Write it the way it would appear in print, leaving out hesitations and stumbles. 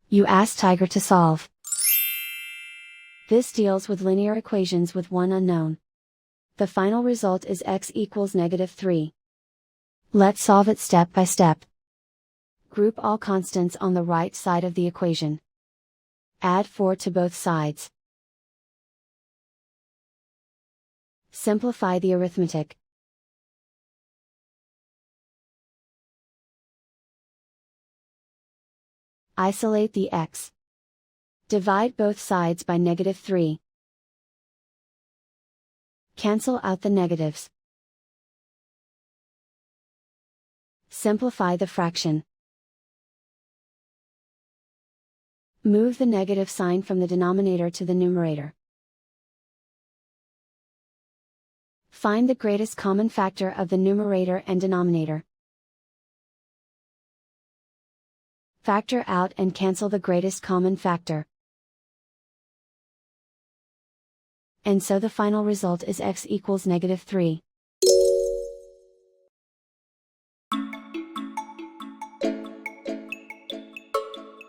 You ask Tiger to solve. This deals with linear equations with one unknown. The final result is x equals -3. Let's solve it step by step. Group all constants on the right side of the equation. Add 4 to both sides. Simplify the arithmetic. Isolate the x. Divide both sides by -3. Cancel out the negatives. Simplify the fraction. Move the negative sign from the denominator to the numerator. Find the greatest common factor of the numerator and denominator. Factor out and cancel the greatest common factor. And so the final result is x equals -3.